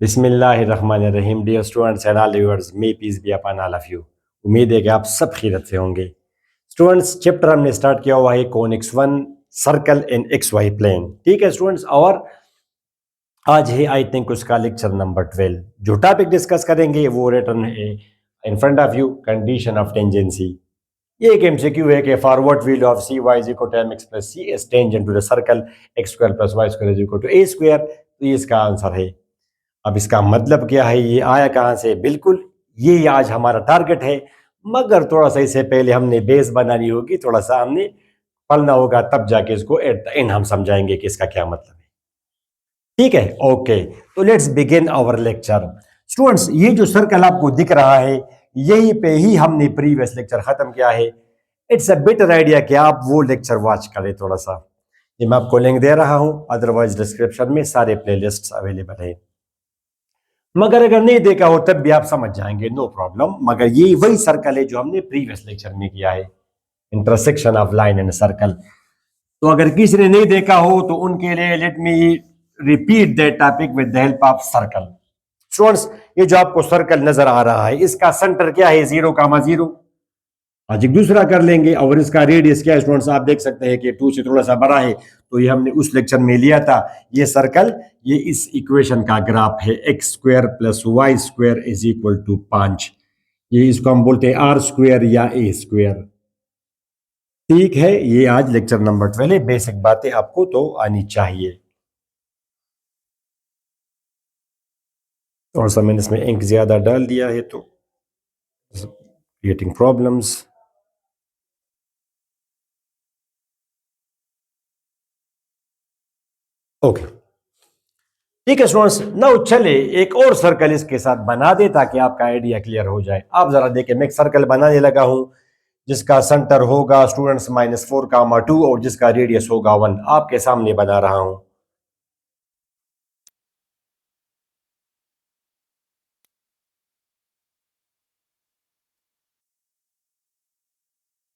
बिस्मिल्लाहिर्रहमानिर्रहीम। Dear students and all viewers, may peace be upon all of you. उम्मीद है कि आप सब खैरियत से होंगे। स्टूडेंट्स, चैप्टर हमने स्टार्ट किया हुआ है conics one, circle in X Y plane. ठीक है स्टूडेंट्स, और आज है आई थिंक उसका लेक्चर नंबर 12। जो टॉपिक डिस्कस करेंगे वो रिटर्न है in front of you, condition of tangency. ये एक एमसीक्यू है कि forward field of C Y is equal to M x plus C is tangent to the circle X square plus Y square is equal to A square. तो ये इसका answer है। अब इसका मतलब क्या है, ये आया कहाँ से? बिल्कुल ये आज हमारा टारगेट है, मगर थोड़ा सा इससे पहले हमने बेस बनानी होगी, थोड़ा सा हमने पढ़ना होगा, तब जाके इसको एट द एंड हम समझाएंगे कि इसका क्या मतलब है। ठीक है, ओके। तो let's begin our lecture. Students, ये जो सर्कल आपको दिख रहा है, यही पे ही हमने प्रीवियस लेक्चर खत्म किया है। इट्स अ बेटर आइडिया कि आप वो लेक्चर वॉच करें थोड़ा सा। ये मैं आपको लिंक दे रहा हूं, अदरवाइज डिस्क्रिप्शन में सारे प्लेलिस्ट्स अवेलेबल है। मगर अगर नहीं देखा हो तब भी आप समझ जाएंगे, नो प्रॉब्लम। मगर ये वही सर्कल है जो हमने प्रीवियस लेक्चर में किया है, intersection of line and circle. तो अगर किसी ने नहीं देखा हो तो उनके लिए let me repeat that topic with the help of circle. Students, ये जो आपको सर्कल नजर आ रहा है, इसका सेंटर क्या है? 0,0। आज एक दूसरा कर लेंगे। और इसका रेडियस क्या है स्टूडेंट्स? आप देख सकते हैं कि 2 से थोड़ा सा बड़ा है, तो ये हमने उस लेक्चर में लिया था। ये सर्कल, ये इस इक्वेशन का ग्राफ है, x square plus Y square is equal to 5। ये इसको हम बोलते हैं आर स्क्वायर या ए स्क्वायर। ठीक है, ये आज लेक्चर नंबर 12 है। बेसिक बातें आपको तो आनी चाहिए। और सा मैंने इसमें इंक ज्यादा डाल दिया है तो क्रिएटिंग प्रॉब्लम्स। ओके, ठीक है स्टूडेंट्स। नाउ चले एक और सर्कल इसके साथ बना दे ताकि आपका आइडिया क्लियर हो जाए। आप जरा देखें, मैं एक सर्कल बनाने लगा हूं जिसका सेंटर होगा स्टूडेंट्स -4,2 और जिसका रेडियस होगा 1। आपके सामने बना रहा हूं।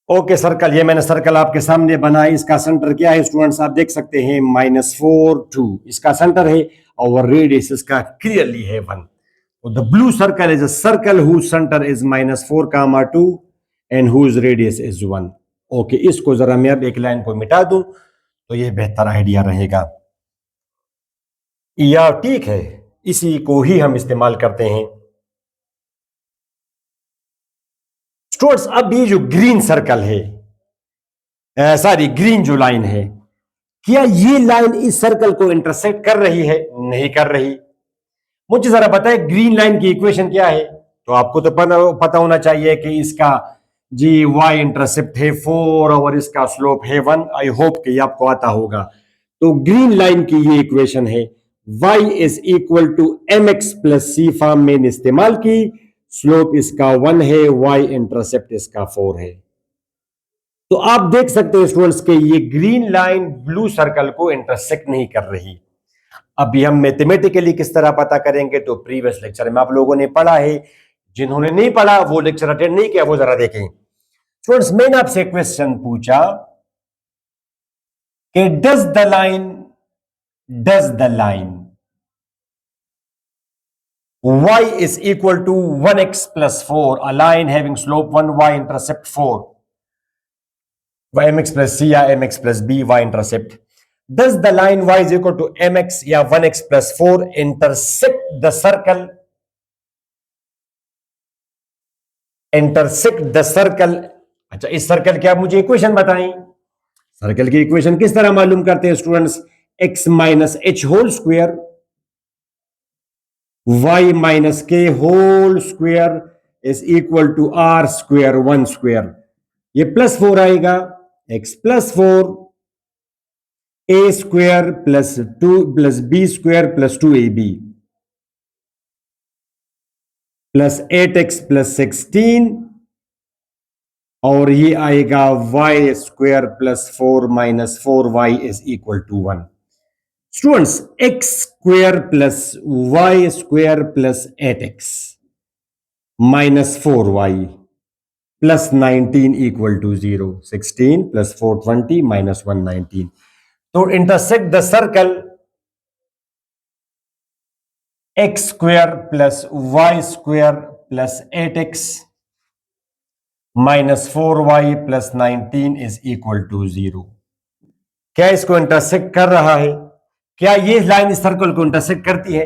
ओके सर्कल, ये मैंने सर्कल आपके सामने बनाया। इसका सेंटर क्या है स्टूडेंट्स? आप देख सकते हैं -4,2 इसका सेंटर है, और रेडियस इसका क्लियरली है 1। The blue circle is a circle whose centre is -4,2 and whose radius is 1। Okay, इसको जरा मैं अब एक लाइन को मिटा दूं तो ये बेहतर आइडिया रहेगा। या ठीक है, इसी को ही हम इस्तेमाल करते हैं। स्टूडेंट्स, अब ये जो ग्रीन सर्कल है, सॉरी ग्रीन जो लाइन है, क्या ये लाइन इस सर्कल को इंटरसेक्ट कर रही है? नहीं कर रही। मुझे जरा बताए ग्रीन लाइन की इक्वेशन क्या है? तो आपको तो पता होना चाहिए कि इसका जी y इंटरसेप्ट है 4 और इसका स्लोप है 1। आई होप कि ये आपको आता होगा। तो ग्रीन लाइन की ये इक्वेशन है, y is equal to M x plus C form में इस्तेमाल की। स्लोप इसका 1 है, y इंटरसेप्ट इसका 4 है। तो आप देख सकते हैं स्टूडेंट्स के ये ग्रीन लाइन ब्लू सर्कल को इंटरसेक्ट नहीं कर रही। अभी हम मैथमेटिकली किस तरह पता करेंगे? तो प्रीवियस लेक्चर में आप लोगों ने पढ़ा है। जिन्होंने नहीं पढ़ा, वो लेक्चर अटेंड नहीं किया, वो जरा देखें। स्टूडेंट्स, मैंने आपसे क्वेश्चन पूछा कि does the line y is equal to 1x plus 4, a line having slope 1, y intercept 4, mx plus c या mx plus b, y intercept. Does the line y is equal to mx या 1x plus 4 intersect the circle? Intersect the circle. अच्छा, इस circle की आप मुझे equation बताएं। Circle की equation किस तरह मालूम करते हैं students? x minus h whole square y minus k whole square is equal to r square 1 square. ये +4 आएगा, x plus 4 a square plus 2 plus b square plus 2ab plus 8x plus 16, और ये आएगा y square plus 4 minus 4y is equal to 1। Students, x square plus y square plus 8x minus 4y plus 19 equal to 0। 16 plus 4 20 minus 1 19। तो intersect the circle x square plus y square plus 8x minus 4y plus 19 is equal to 0। क्या इसको intersect कर रहा है? क्या ये line इस circle को इंटरसेक्ट करती है?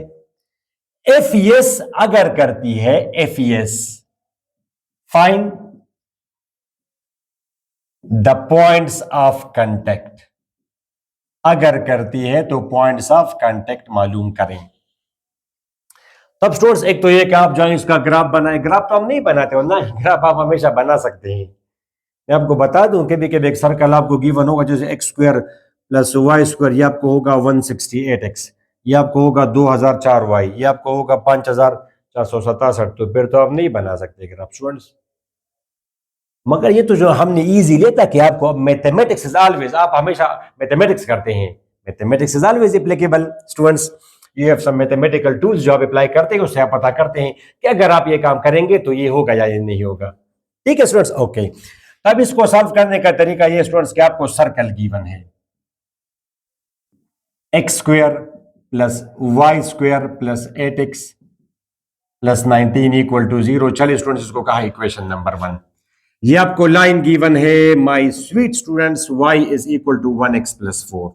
एफ यस अगर करती है, F yes find the points of contact. अगर करती है तो पॉइंट्स ऑफ कांटेक्ट मालूम करें। तब स्टूडेंट्स एक तो ये कि आप जो इसका ग्राफ बनाए, ग्राफ तो हम नहीं बनाते हो ना, ग्राफ आप हमेशा बना सकते हैं। मैं आपको बता दूं कभी कभी एक सर्कल आपको गिवन होगा जैसे x square plus Y square, ये आपको होगा 168x, ये आपको होगा 2004y, ये आपको होगा 5467। तो फिर तो आप नहीं बना सकते ग्राफ स्टूडेंट्स। मगर ये तो जो हमने इजी लेता कि आपको अब मैथमेटिक्स इज ऑलवेज, आप हमेशा मैथमेटिक्स करते हैं, mathematics is always applicable students. You have some mathematical tools जो आप अप्लाई करते हैं, उससे आप पता करते हैं कि अगर आप ये काम करेंगे तो ये होगा या ये नहीं होगा। ठीक है स्टूडेंट्स, ओके। अब इसको सॉल्व करने का तरीका ये स्टूडेंट्स कि आपको सर्कल गिवन है x square plus Y square plus 8x plus 19 equal to 0। चलिए स्टूडेंट्स इसको कहा इक्वेशन नंबर 1। ये आपको लाइन गिवन है, my sweet students y is equal to 1x plus 4।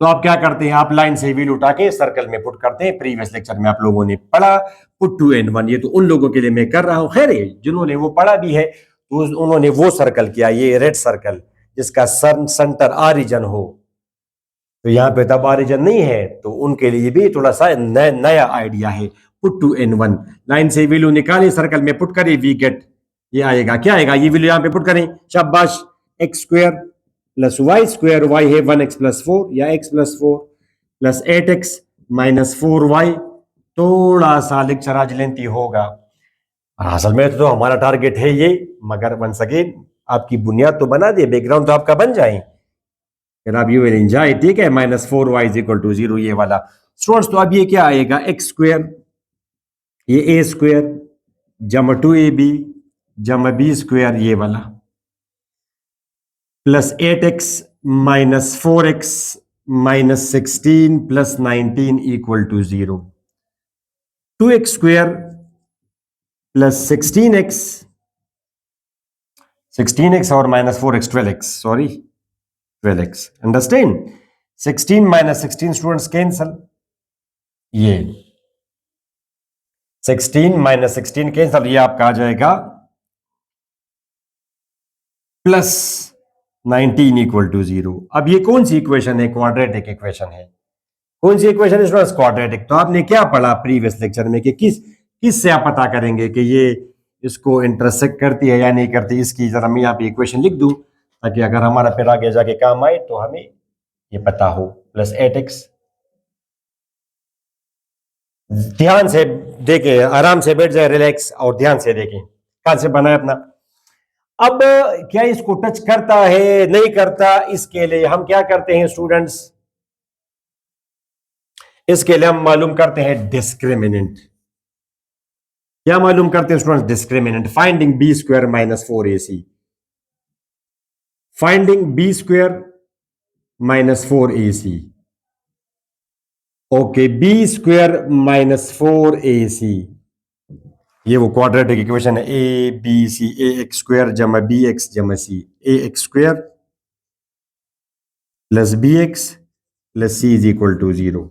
तो आप क्या करते हैं, आप लाइन से व्हील उठा के सर्कल में पुट करते हैं। प्रीवियस लेक्चर में आप लोगों ने पढ़ा पुट 2 and 1, ये तो उन लोगों के लिए मैं कर रहा हूं, खैर जिन्होंने वो पढ़ा भी है तो उन्होंने वो सर्कल किया, ये रेड सर्कल जिसका सेंटर ऑरिजिन हो। तो यहाँ पे तब ऑरिजिन नहीं है तो उनके लिए भी थोड़ा सा नया आइडिया है। पुट 2 and 1, लाइन से वैल्यू निकाले, सर्कल में पुट करें, वी गेट, ये आएगा, क्या आएगा, ये वैल्यू यहाँ पे पुट करें, शाबाश, x square plus Y square, y है 1x प्लस 4 या x plus 4 plus 8x minus 4y। थोड़ा सा लेक्चर आज लेंथी होगा, असल में तो हमारा टारगेट है ये, मगर वंस अगेन आपकी बुनियाद तो बना दिए, बैकग्राउंड तो आपका बन जाए, फिर आप यू विल एंजॉय। ठीक है, minus 4y is equal to 0 ये वाला स्टूडेंट्स। तो अब ये क्या आएगा, एक्स स्क्वायर, ये ए स्क्वायर जमा 2ab जमा बी स्क्वायर ये वाला plus 8x minus 4x minus 16 plus 19 equal to 0। 2x square plus 16x और minus 4x 12x, sorry 12x, understand. 16 minus 16 students cancel, ये 16 माइनस 16 कैंसल, ये आपका आ जाएगा प्लस 19 इक्वल टू 0। अब ये कौन सी इक्वेशन है, क्वाड्रेटिक इक्वेशन है। कौन सी इक्वेशन है स्टूडेंट्स, क्वाड्रेटिक। तो आपने क्या पढ़ा प्रीवियस लेक्चर में कि किस से आप पता करेंगे कि ये इसको इंटरसेक्ट करती है या नहीं करती। इसकी जरा मैं यहाँ पे इक्वेशन लिख दूं ताकि अगर हमारा फिर आगे जाके काम आए तो हमें ये पता हो। प्लस 8x, ध्यान से देखें, आराम से बैठ जाए, रिलैक्स और ध्यान से देखें कहां से बना है अपना। अब क्या इसको टच करता है नहीं करता, इसके लिए हम क्या करते हैं स्टूडेंट्स, इसके लिए हम मालूम करते हैं डिस्क्रिमिनेंट। क्या मालूम करते हैं students, discriminant. Finding b square minus 4ac, finding b square minus 4ac, okay, b square minus 4ac, ये वो क्वाड्रेटिक इक्वेशन है, a b c, a x square जमा बी एक्स जमा c, a x square plus b x plus c is equal to 0।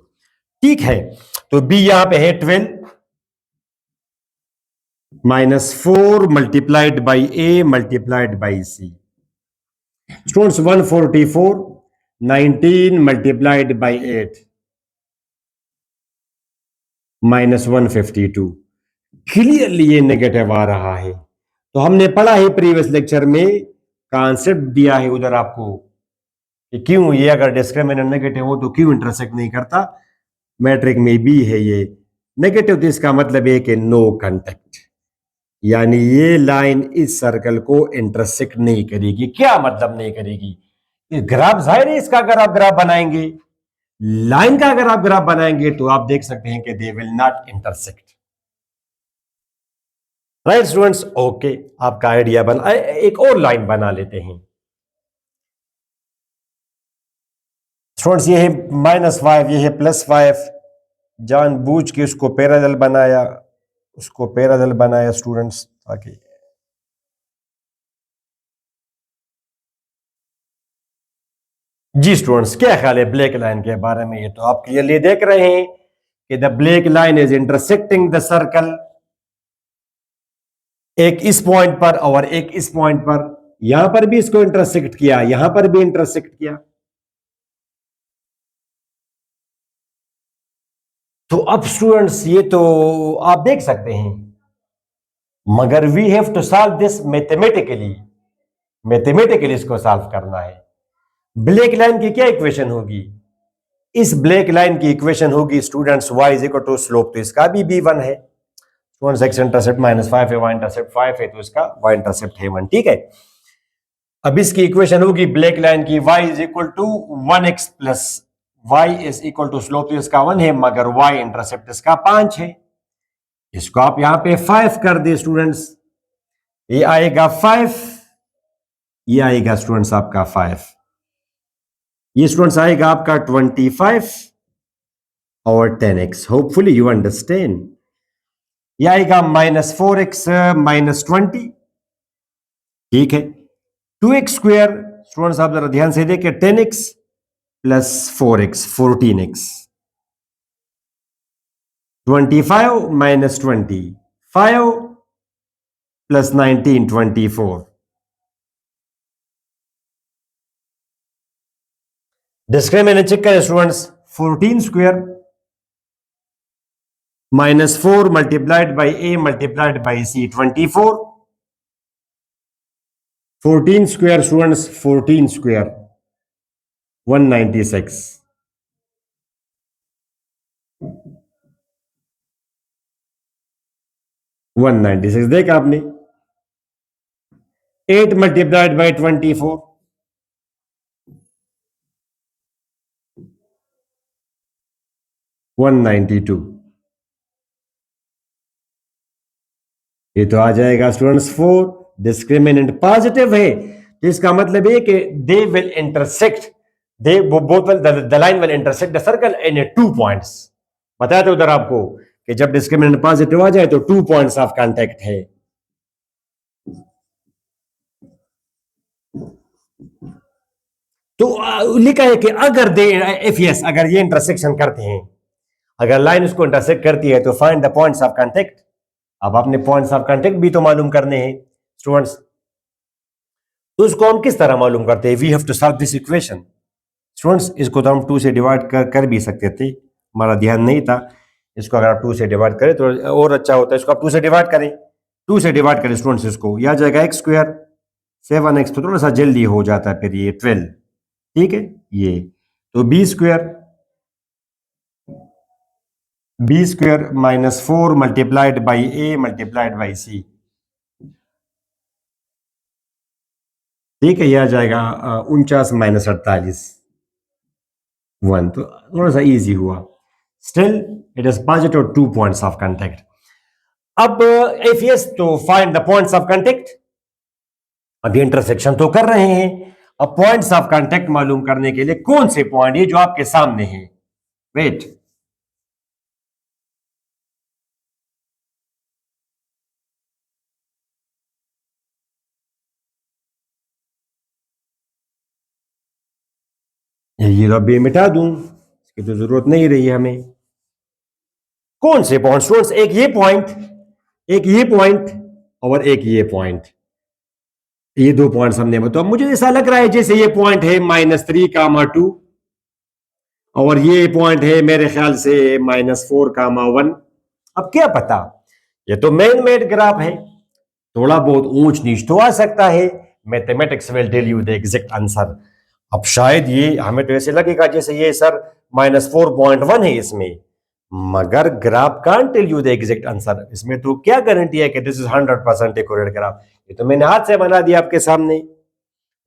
ठीक है, तो b यहां पे है 12 minus 4 multiplied by a multiplied by c. Students 144, 19 multiplied by 8 minus 152। Clearly ये negative आ रहा है। तो हमने पढ़ा है प्रीवियस लेक्चर में, कॉन्सेप्ट दिया है उधर आपको कि क्यों ये अगर डिस्क्रिमिनेंट नेगेटिव हो तो क्यों इंटरसेक्ट नहीं करता। मैट्रिक में भी है ये नेगेटिव, तो इसका मतलब है कि नो कांटेक्ट, यानी ये लाइन इस सर्कल को इंटरसेक्ट नहीं करेगी। क्या मतलब नहीं करेगी, ग्राफ जाहिर है इसका अगर आप ग्राफ बनाएंगे, लाइन का अगर आप ग्राफ बनाएंगे तो आप देख सकते हैं कि they will not intersect. Right students, okay, आपका आइडिया बना। एक और लाइन बना लेते हैं स्टूडेंट्स, ये है -5, ये है +5, जानबूझ के उसको पैरेलल बनाया स्टूडेंट्स ताकि जी स्टूडेंट्स क्या ख्याल है ब्लैक लाइन के बारे में? ये तो आप क्लियरली देख रहे हैं कि the black line is intersecting the circle, एक इस पॉइंट पर और एक इस पॉइंट पर, यहां पर भी इसको इंटरसेक्ट किया, यहां पर भी इंटरसेक्ट किया। तो अब स्टूडेंट्स ये तो आप देख सकते हैं, मगर we have to solve this mathematically, mathematically इसको सॉल्व करना है। ब्लैक लाइन की क्या इक्वेशन होगी? इस ब्लैक लाइन की इक्वेशन होगी students y is equal to slope, तो इसका भी b1 है स्टूडेंट्स, x इंटरसेप्ट -5 है, y इंटरसेप्ट 5 है, तो इसका y इंटरसेप्ट है 1। ठीक है, अब इसकी इक्वेशन होगी ब्लैक लाइन की y is equal to 1x plus y is equal to slope, तो इसका 1 है, मगर y इंटरसेप्ट इसका 5 है। इसको आप यहां पे 5 कर दे स्टूडेंट्स, ये आएगा 5, ये आएगा स्टूडेंट्स आपका 5, ये स्टूडेंट्स आएगा आपका 25 और 10x। Hopefully you understand. ये आएगा -4x -20, ठीक है। 2x स्क्वायर स्टूडेंट्स आप जरा ध्यान से देखिए, 10x plus 4x 14x, 25 minus 20 5 plus 19 24। Discriminant check करें students, 14 square -4 multiplied by a multiplied by c 24, 14 square students 14 square 196, 196 देखा आपने। 8 मल्टीप्लाइड बाई 24 192, ये तो आ जाएगा स्टूडेंट्स 4। डिस्क्रिमिनेंट पॉजिटिव है, तो इसका मतलब है कि they will intersect, they both the line will intersect the circle in 2 points. बताया था उधर आपको कि जब डिस्क्रिमिनेंट पॉजिटिव आ जाए तो 2 पॉइंट्स ऑफ कांटेक्ट है। तो लिखा है कि अगर दे इफ यस, अगर ये इंटरसेक्शन करते हैं, अगर लाइन उसको इंटरसेक्ट करती है, तो find the points of contact. अब आपने पॉइंट्स ऑफ कांटेक्ट भी तो मालूम करने हैं स्टूडेंट्स, तो उसको हम किस तरह मालूम करते हैं? We have to solve this equation students. इसको तो हम 2 से डिवाइड कर भी सकते थे, हमारा ध्यान नहीं था। इसको अगर आप 2 से डिवाइड करें तो और अच्छा होता है। इसको आप 2 से डिवाइड करें, 2 से डिवाइड करें स्टूडेंट्स, इसको यह आ जाएगा x स्क्वायर 7x, तो थोड़ा सा जल्दी हो जाता है फिर ये 12, ठीक है। ये तो b square -4 multiplied by a multiplied by c, ठीक है, यह आ जाएगा 49 -48 1, तो थोड़ा सा इजी हुआ। Still it is positive 2 points of contact. अब इफ यस तो find the points of contact. अभी इंटरसेक्शन तो कर रहे हैं, अब पॉइंट्स ऑफ कांटेक्ट मालूम करने के लिए कौन से पॉइंट, ये जो आपके सामने हैं, वेट, ये रबी मिटा दूं, इसकी तो जरूरत नहीं रही हमें। कौन से पॉइंट स्टूडेंट्स? एक ये पॉइंट, एक ये पॉइंट और एक ये पॉइंट, ये 2 पॉइंट्स हमने बताया। मुझे ऐसा लग रहा है जैसे ये पॉइंट है -3, 2 और ये पॉइंट है मेरे ख्याल से -4, 1। अब क्या पता, ये तो मैन मेड ग्राफ है, थोड़ा बहुत ऊंच नीच तो आ सकता है। Mathematics will tell you the exact answer. अब शायद ये हमें तो ऐसे लगेगा जैसे ये सर -4.1 है इसमें, मगर graph can't tell you the exact answer. इसमें तो क्या गारंटी है कि दिस इज 100% एक्यूरेट ग्राफ? ये तो मैंने हाथ से बना दिया आपके सामने।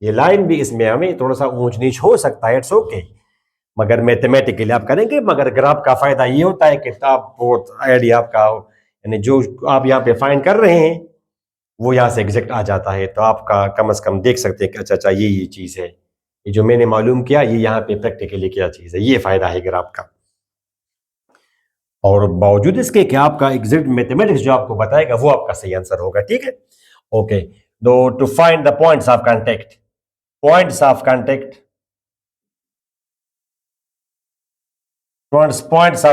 ये लाइन भी इसमें हमें थोड़ा सा ऊंच नीच हो सकता है, इट्स ओके, मगर मैथमेटिकली आप करेंगे। मगर ग्राफ का फायदा ये होता है कि आप बहुत आइडिया आपका, यानी जो आप यहाँ पे फाइंड कर रहे हैं वो यहाँ से एग्जैक्ट आ जाता है, तो आपका कम से कम देख सकते हैं कि अच्छा अच्छा ये चीज है, ये जो मैंने मालूम किया ये यहाँ पे प्रैक्टिकली क्या चीज है। ये फायदा है ग्राफ का। और बावजूद इसके कि आपका एग्जैक्ट मैथमेटिक्स जो आपको बताएगा वो आपका सही आंसर होगा, ठीक है। ओके, दो to find the points of contact points of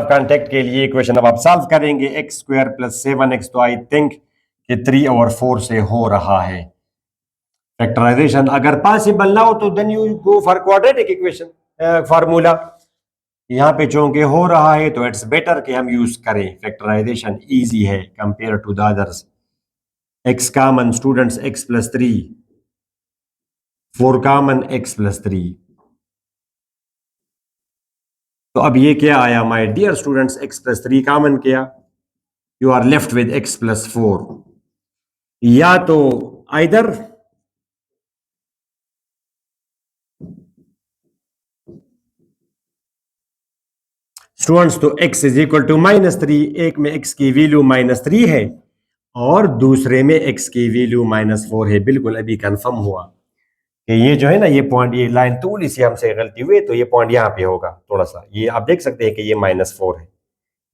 contact के लिए इक्वेशन अब आप सॉल्व करेंगे। एक्स स्क्वायर प्लस 7x, तो आई थिंक कि 3/4 से हो रहा है। फैक्टराइजेशन अगर पॉसिबल ना हो तो then you go for quadratic equation formula. यहाँ पे चूंकि हो रहा है तो इट्स बेटर कि हम यूज करें फैक्टराइजेशन, इजी है compare to the others. X common students, x plus 3, 4 common x plus 3। तो अब ये क्या आया my dear students, x plus 3 common किया, you are left with x plus 4। या तो आइदर स्टूडेंट्स, तो x इज इक्वल टू -3, एक में x की वैल्यू -3 है और दूसरे में x की वैल्यू -4 है। बिल्कुल अभी कंफर्म हुआ कि ये जो है ना, ये पॉइंट, ये लाइन थोड़ी सी हमसे गलती हुई तो ये पॉइंट यहाँ पे होगा थोड़ा सा। ये आप देख सकते हैं कि ये -4 है,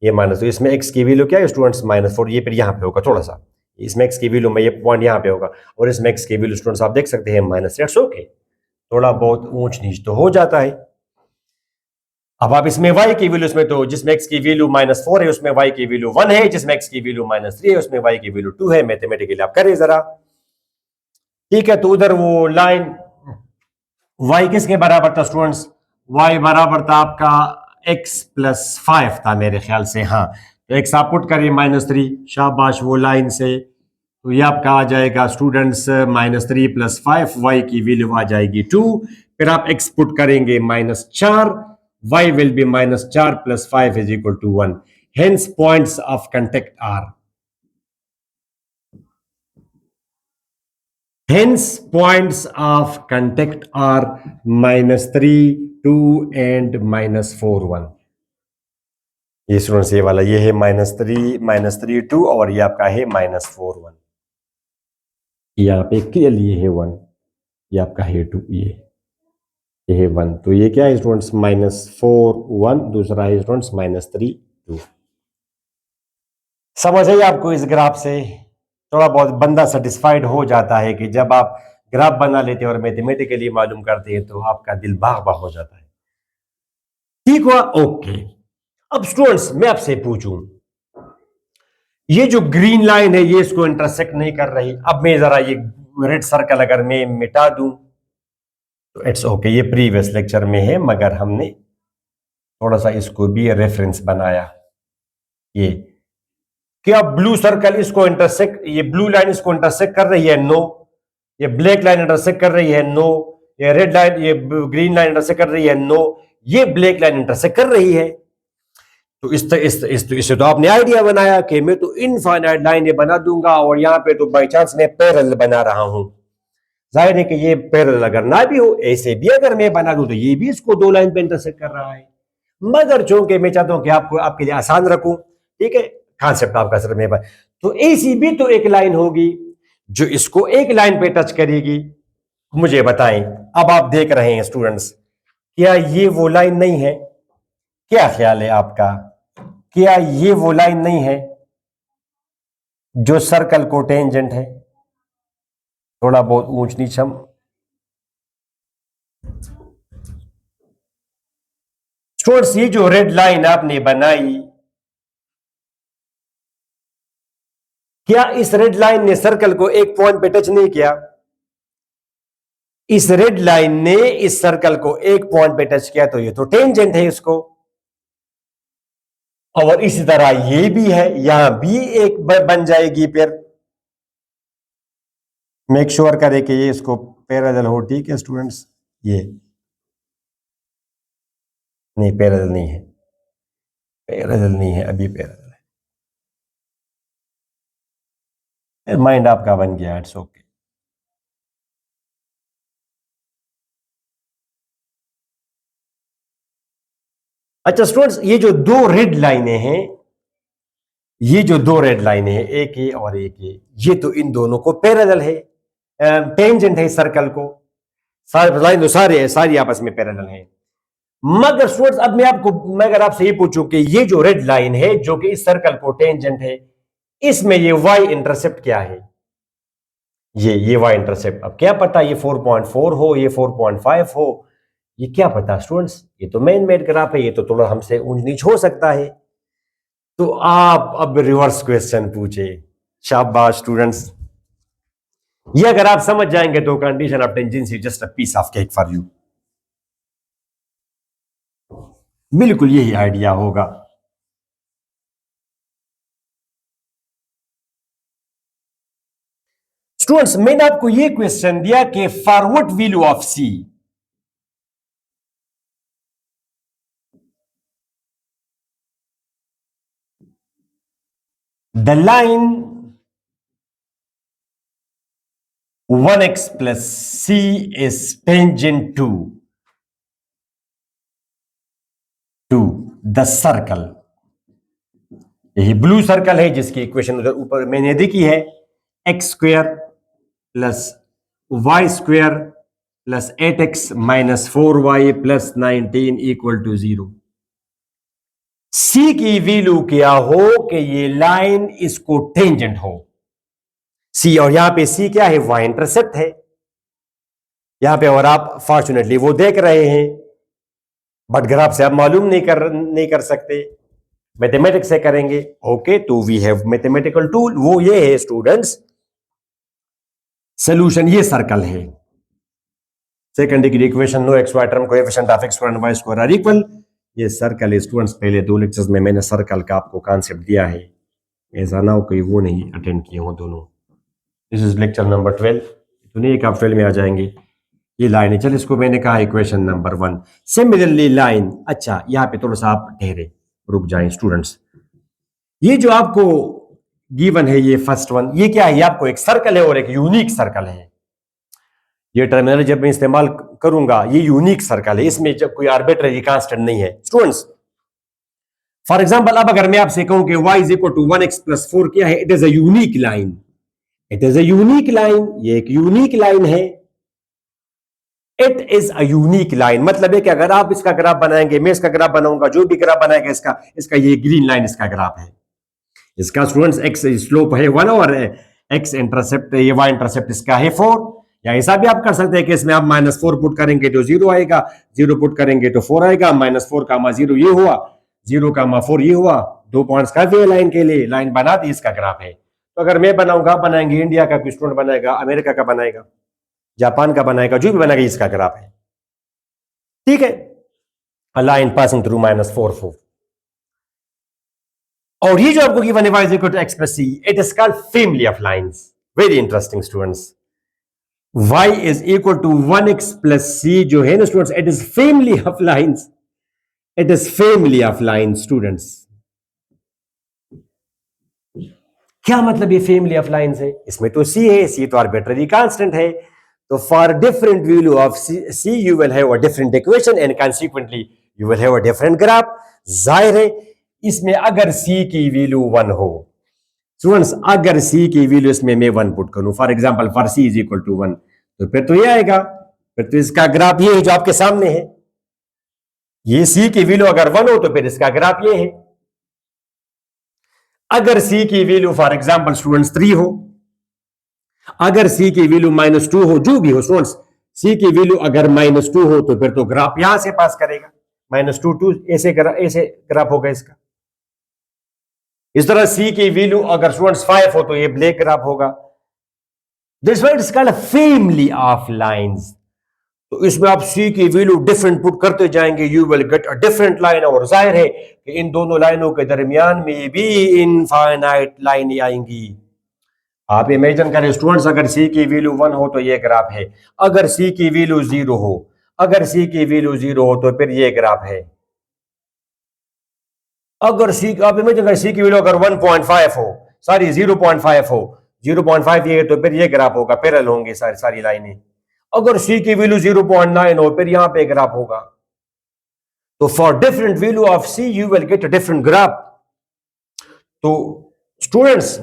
ये माइनस, तो इसमें x की वैल्यू क्या है स्टूडेंट्स, -4। ये फिर यहाँ पे होगा थोड़ा सा, इसमें x की वैल्यू में ये पॉइंट यहाँ पे होगा और इसमें x की वैल्यू स्टूडेंट्स आप देख सकते हैं -6। ओके, थोड़ा बहुत ऊंच नीच तो हो जाता है। अब आप इसमें y की वैल्यू, इसमें तो जिसमें x की वैल्यू -4 है उसमें y की वैल्यू 1 है, जिसमें x की वैल्यू -3 है उसमें y की वैल्यू 2 है। मैथमेटिकली आप करें जरा, ठीक है। तो उधर वो लाइन y किसके बराबर था स्टूडेंट्स, y बराबर था आपका x प्लस 5 था मेरे ख्याल से, हाँ। तो x आप पुट करिए -3, शाबाश वो लाइन से, तो ये आपका आ जाएगा स्टूडेंट्स -3 प्लस 5, y की वैल्यू आ जाएगी 2। फिर आप x पुट करेंगे -4, y will be -4 plus 5 is equal to 1. Hence points of contact are. Hence points of contact are -3, 2 and -4, 1. ये स्टूडेंट्स ये वाला ये है -3, 2 और ये आपका है -4, 1। यहाँ पे क्लियरली ये है 1, ये आपका है 2, ये है 1। तो ये क्या है स्टूडेंट्स, -4, 1, दूसरा है स्टूडेंट्स -3, 2। समझ आई आपको इस ग्राफ से? थोड़ा बहुत बंदा सेटिस्फाइड हो जाता है कि जब आप ग्राफ बना लेते हैं और मैथमेटिकली मालूम करते हैं तो आपका दिल बाग बाग हो जाता है। ठीक हुआ, ओके। अब स्टूडेंट्स मैं आपसे पूछूं, ये जो ग्रीन लाइन है ये इसको इंटरसेक्ट नहीं कर रही। अब मैं जरा ये रेड सर्कल अगर मैं मिटा दूं तो इट्स ओके, ये प्रीवियस लेक्चर में है मगर हमने थोड़ा सा इसको भी रेफरेंस बनाया। ये क्या ब्लू सर्कल इसको इंटरसेक्ट, ये ब्लू लाइन इसको इंटरसेक्ट कर रही है? नो। ये ब्लैक लाइन इंटरसेक्ट कर रही है? नो। ये रेड लाइन, ये ग्रीन लाइन इंटरसेक्ट कर रही है? नो। ये ब्लैक लाइन इंटरसेक्ट कर रही है। तो इससे तो आपने आइडिया बनाया कि मैं तो इनफाइनाइट लाइनें बना दूंगा और यहाँ पे तो बाई चांस मैं पैरेलल बना रहा हूं। जाहिर है कि ये पैरेलल अगर ना भी हो, ऐसे भी अगर मैं बना दूं तो ये भी इसको दो लाइन पे इंटरसेक्ट कर रहा है। मगर चूंकि मैं चाहता हूं कि आपको आपके लिए आसान रखूं, ठीक है, कॉन्सेप्ट आपका सर में, तो ऐसी भी तो एक लाइन होगी जो इसको एक लाइन पे टच करेगी। मुझे बताएं, अब आप देख रहे हैं स्टूडेंट्स, क्या ये वो लाइन नहीं है? क्या ख्याल है आपका, क्या ये वो लाइन नहीं है जो सर्कल को टेंजेंट है? थोड़ा बहुत ऊंच नीच हम स्टूडेंट्स, ये जो रेड लाइन आपने बनाई, क्या इस रेड लाइन ने सर्कल को एक पॉइंट पे टच नहीं किया? इस रेड लाइन ने इस सर्कल को एक पॉइंट पे टच किया तो ये तो टेंजेंट है इसको। और इसी तरह ये भी है, यहां भी एक बन जाएगी। फिर मेक श्योर करें कि ये इसको पैरेलल हो, ठीक है स्टूडेंट्स। ये नहीं, पैरेलल नहीं है, पैरेलल नहीं है, अभी पैरेलल है। माइंड आपका बन गया, इट्स ओके। अच्छा स्टूडेंट्स, ये जो दो रेड लाइनें हैं, ये जो दो रेड लाइनें हैं, एक ये और एक ये तो इन दोनों को पैरेलल है, टेंजेंट है सर्कल को। सारी लाइन तो सारी आपस में पैरेलल है। मगर स्टूडेंट्स अब मैं अगर आपसे ये पूछूं कि ये जो रेड लाइन है जो कि इस सर्कल को टेंजेंट है, इसमें ये वाई इंटरसेप्ट क्या है? ये वाई इंटरसेप्ट, अब क्या पता ये 4.4 हो, ये 4.5 हो, ये क्या पता स्टूडेंट्स, ये तो मैन मेड ग्राफ है, ये तो थोड़ा हमसे ऊंच नीच हो सकता है। तो आप अब रिवर्स क्वेश्चन पूछे। शाबाश स्टूडेंट्स, ये अगर आप समझ जाएंगे तो condition of tangency just a piece of cake for you. बिल्कुल यही आइडिया होगा। स्टूडेंट्स मैंने आपको ये क्वेश्चन दिया कि forward value of c, the line 1x plus c is tangent to the circle। यही ब्लू सर्कल है जिसकी इक्वेशन उधर ऊपर मैंने देखी है, x square plus y square plus 8x minus 4y plus 19 equal to 0। सी की वैल्यू क्या हो कि ये लाइन इसको टेंजेंट हो, सी, और यहां पे सी क्या है? वाई इंटरसेप्ट है यहां पे, और आप फॉर्चुनेटली वो देख रहे हैं, बट ग्राफ से आप मालूम नहीं कर सकते, मैथमेटिक्स से करेंगे। ओके, तो वी हैव मैथमेटिकल टूल, वो ये है स्टूडेंट्स, सोल्यूशन ये सर्कल है, second degree equation, no x y term, coefficient of x square and y square are equal, ये सर्कल है स्टूडेंट्स। पहले 2 लेक्चर्स में मैंने सर्कल का आपको कॉन्सेप्ट दिया है, ऐसा ना हो कि वो नहीं अटेंड किए हो दोनों। दिस इज लेक्चर नंबर 12, तो नहीं एक आप फेल में आ जाएंगे। ये लाइन है, चल इसको मैंने कहा इक्वेशन नंबर 1। सिमिलरली लाइन, अच्छा यहां पे थोड़ा सा आप ठहरे, रुक जाएं स्टूडेंट्स, ये जो आपको गिवन है ये फर्स्ट वन, ये क्या है? ये आपको एक सर्कल है और एक यूनिक सर्कल है। ये टर्मिनोलॉजी जब मैं इस्तेमाल करूंगा, ये यूनिक सर्कल है, इसमें जब कोई आर्बिट्ररी कांस्टेंट नहीं है स्टूडेंट्स। फॉर एग्जांपल अब अगर मैं आपसे कहूं कि y is equal to 1x plus 4 क्या है? It is a unique line, it is a unique line, ये एक यूनिक लाइन है, it is a unique line. मतलब है कि अगर आप इसका ग्राफ बनाएंगे, मैं इसका ग्राफ बनाऊंगा, जो भी ग्राफ बनाएगा इसका ये ग्रीन लाइन इसका ग्राफ है, इसका स्टूडेंट्स एक्स स्लोप है 1 और एक्स इंटरसेप्ट, ये वाई इंटरसेप्ट इसका है 4। या ऐसा भी आप कर सकते हैं कि इसमें आप -4 पुट करेंगे तो 0 आएगा, 0 पुट करेंगे तो 4 आएगा, -4 का 0 ये हुआ, 0 का 4 ये हुआ, 2 पॉइंट्स काफी है लाइन के लिए, लाइन बना दी, इसका ग्राफ है। तो अगर मैं बनाऊंगा, बनाएंगे, इंडिया का कोई स्टूडेंट बनाएगा, अमेरिका का बनाएगा, जापान का बनाएगा, जो भी बनाएगा, इसका ग्राफ है, ठीक है, अ लाइन पासिंग थ्रू -4 4। और ये जो आपको गिवन है y is equal to x plus c, it is called family of lines. Very interesting students, y is equal to 1x plus c जो है ना students, it is family of lines, it is family of lines students. क्या मतलब ये family of lines है? इसमें तो c है, c तो आर्बिट्ररी कांस्टेंट है, तो for different value of c you will have a different equation and consequently you will have a different graph. जाहिर है इसमें अगर c की वैल्यू 1 हो स्टूडेंट्स, अगर c की वैल्यू इसमें मैं 1 पुट करूं, for example for c is equal to 1, तो फिर तो ये आएगा, फिर तो इसका ग्राफ ये है जो आपके सामने है। ये c की वैल्यू अगर 1 हो तो फिर इसका ग्राफ ये है। अगर c की वैल्यू फॉर एग्जांपल स्टूडेंट्स 3 हो, अगर c की वैल्यू -2 हो, जो भी हो स्टूडेंट्स, c की वैल्यू अगर -2 हो तो फिर तो ग्राफ यहां से पास करेगा, -2 ऐसे ग्राफ होगा इसका। इस तरह c की वैल्यू अगर स्टूडेंट्स 5 हो तो ये ब्लैक ग्राफ होगा। This what is called family of lines. तो इसमें आप c की वैल्यू डिफरेंट पुट करते जाएंगे, you will get a different line, और जाहिर है कि इन दोनों लाइनों के दरमियान में भी इनफाइनाइट लाइन आएंगी। आप इमेजिन करें स्टूडेंट्स, अगर c की वैल्यू 1 हो तो ये ग्राफ है, अगर c की वैल्यू 0 हो, अगर c की वैल्यू 0 हो तो फिर ये ग्राफ है। अगर c, आप इमेजिन करें c की वैल्यू अगर 1.5 हो, सॉरी 0.5 हो, 0.5 ये तो फिर ये ग्राफ होगा, पैरेलल होंगे सारी लाइनें। अगर c की वैल्यू 0.9 हो फिर यहां पे ग्राफ होगा। तो for different value of c you will get a different graph. तो स्टूडेंट्स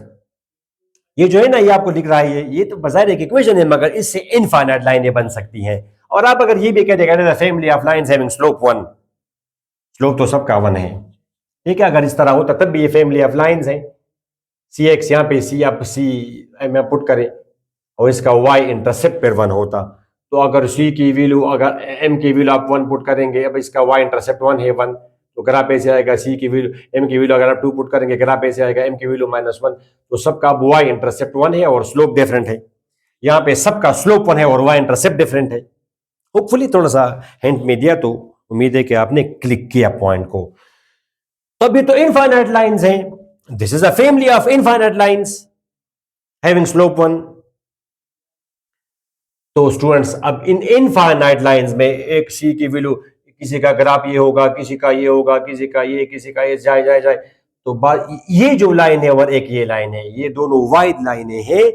ये जो है ना, ये आपको लिख रहा है, ये तो बाज़ाहिर एक इक्वेशन है, मगर इससे इनफाइनाइट लाइनें बन सकती हैं। और आप अगर ये भी कह देगा family of lines having slope 1, slope तो सबका 1 है। ठीक है, अगर इस तरह होता तब भी ये फैमिली ऑफ लाइंस है। सी एक्स यहाँ पे सी आप सी में पुट करें और इसका वाई इंटरसेप्ट पर 1 होता, तो अगर सी की वैल्यू, अगर एम की वैल्यू आप 1 पुट करेंगे, अब इसका वाई इंटरसेप्ट 1 है 1, तो ग्राफ ऐसे आएगा, सी की वैल्यू एम की वैल्यू अगर आप 2 पुट करेंगे, ग्राफ ऐसे आएगा, एम की वैल्यू -1, तो सबका अब वाई इंटरसेप्ट 1 है और स्लोप डिफरेंट है। यहाँ पे सबका स्लोप 1 है और वाई इंटरसेप्ट डिफरेंट है। होपफुली थोड़ा सा हिंट में दिया, तो उम्मीद है कि आपने क्लिक किया पॉइंट को। तो अभी तो इनफाइनाइट लाइंस हैं, this is a family of infinite lines having slope 1। तो स्टूडेंट्स, अब इन इनफाइनाइट लाइंस में एक सी की वैल्यू, किसी का ग्राफ ये होगा, किसी का ये होगा, किसी का ये जाए जाए जाए, तो बात ये जो लाइन है और एक ये लाइन है, ये दोनों वाइड लाइनें हैं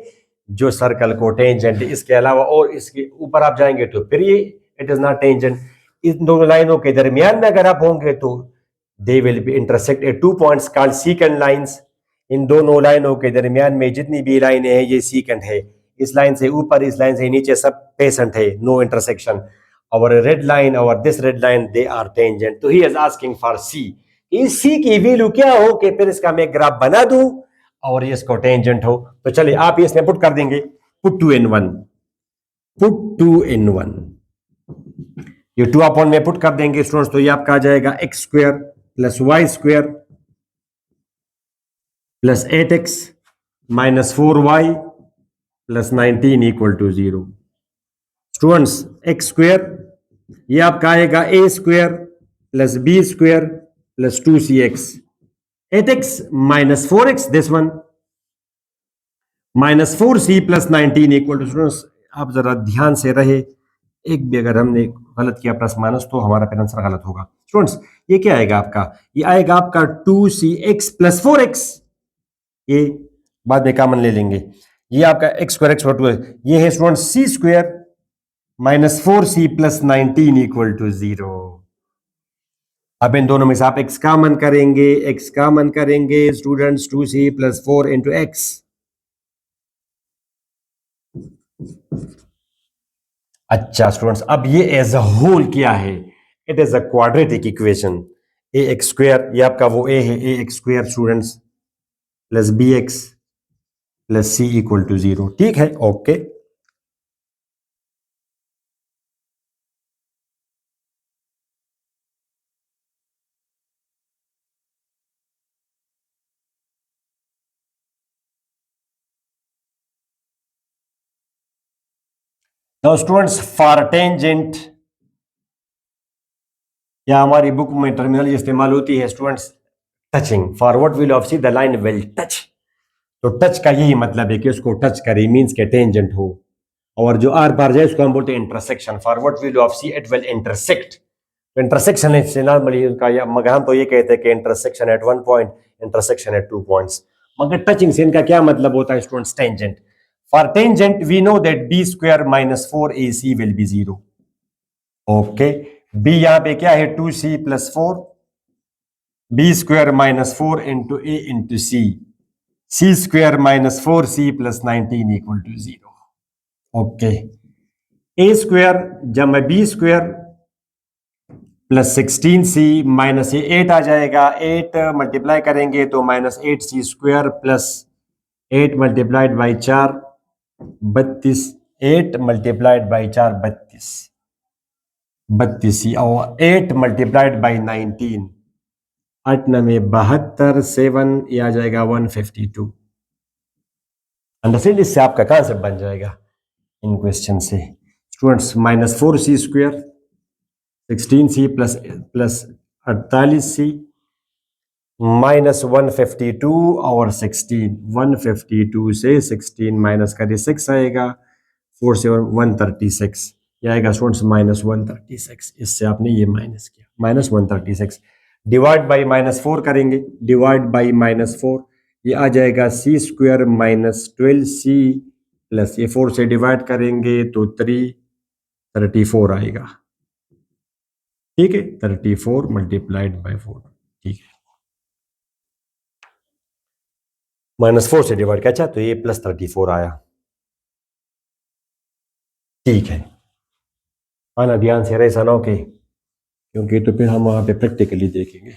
जो सर्कल को टेंजेंट, इसके अलावा और इसके ऊपर आप जाएंगे तो फिर ये इट इज नॉट टेंजेंट। इन दोनों लाइनों के दरमियान में अगर आप होंगे तो they will be intersect at 2 points called secant lines. इन दोनों लाइनों के दरमियान में जितनी भी लाइनें हैं ये सीकेंट है। इस लाइन से ऊपर, इस लाइन से नीचे सब पेसेंट है, नो इंटरसेक्शन। और रेड लाइन और this red line they are tangent. तो ही इज आस्किंग फॉर सी, इस सी की वैल्यू क्या हो कि फिर इसका मैं ग्राफ बना दूं और ये इसको टेंजेंट हो। तो चलिए आप इसमें पुट कर देंगे, पुट 2 in 1, पुट 2 in 1, ये 2 अपॉन में पुट कर देंगे स्टूडेंट्स, तो ये आपका आ जाएगा x square plus Y square plus 8x minus 4y plus 19 equal to 0। Students, x square ये आपका आएगा a square plus b square plus 2cx, 8x minus 4x, this one minus 4c plus 19 equal to. Students, आप जरा ध्यान से रहे, एक भी अगर हमने गलत किया प्लस माइनस तो हमारा फिर आंसर गलत होगा। स्टूडेंट्स, ये क्या आएगा आपका, ये आएगा आपका 2cx प्लस 4x, ये बाद में कॉमन ले लेंगे, ये आपका x स्क्वायर x टू है, ये है student c square minus 4c plus 19 equal to 0। अब इन दोनों में से आप x कॉमन करेंगे students, 2c plus 4 into x. अच्छा स्टूडेंट्स, अब ये एज अ होल क्या है, it is a quadratic equation. A x square, ये आपका वो ए है, a x square students plus b x plus c equal to 0। ठीक है, okay. Now students, for tangent, या हमारी बुक में टर्मिनोलॉजी इस्तेमाल होती है students touching, for what will of c the line will touch. तो टच का यही मतलब है कि उसको टच करे, मींस के टेंजेंट हो, और जो आर पार जाए उसको हम बोलते हैं intersection. For what will of c it will intersect, तो इंटरसेक्शन से नॉर्मली उनका, या मगर हम तो ये कहते हैं कि intersection at 1 point, intersection at 2 points, मगर टचिंग से इनका क्या मतलब होता है students, tangent. For tangent we know that b square minus 4ac will be 0। Okay, b यहां पे क्या है, 2c plus 4, b square minus 4 into A into c square minus 4c plus 19 equal to 0। Okay, a square जमा b square plus 16c minus ये 8 आ जाएगा, 8 multiply करेंगे तो minus 8c square plus 8 multiplied by 4 32, 8 multiplied by 4 32, 32c, और 8 multiplied by 19 8 9 72, 7 ये आ जाएगा 152। अंडरस्टैंड, इससे आपका कॉन्सेप्ट बन जाएगा इन क्वेश्चन से students. Minus 4c square 16c plus plus 48c minus 152 और 16, 152 से 16 माइनस करिए 6 आएगा, 4 से 136, ये आएगा स्टूडेंट्स माइनस 136। इससे आपने ये माइनस किया, माइनस 136 डिवाइड बाई माइनस 4 करेंगे, डिवाइड बाई माइनस 4, ये आ जाएगा c square minus 12c plus ये 4 से डिवाइड करेंगे तो 34 आएगा। ठीक है, 34 मल्टीप्लाइड बाई 4। ठीक है, माइनस 4 से डिवाइड किया, अच्छा तो ये प्लस 34 आया। ठीक है, आना ध्यान से रहे सनो के क्योंकि तो फिर हम वहां पे प्रैक्टिकली देखेंगे।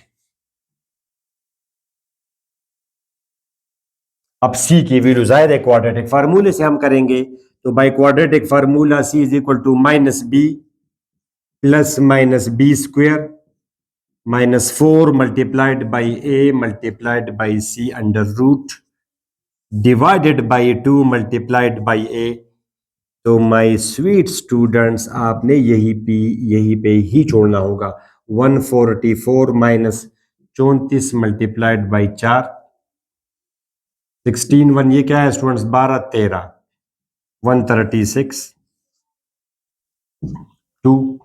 अब सी की वैल्यू जाहिर है क्वाड्रेटिक फार्मूले से हम करेंगे, तो by quadratic formula c is equal to minus b plus minus b square minus 4 multiplied by a multiplied by c under root divided by 2 multiplied by a. तो माय स्वीट स्टूडेंट्स आपने यही पे ही छोड़ना होगा। 144 माइनस 34 मल्टीप्लाइड बाई 4 16 1 ये क्या है students 12 13 136 2।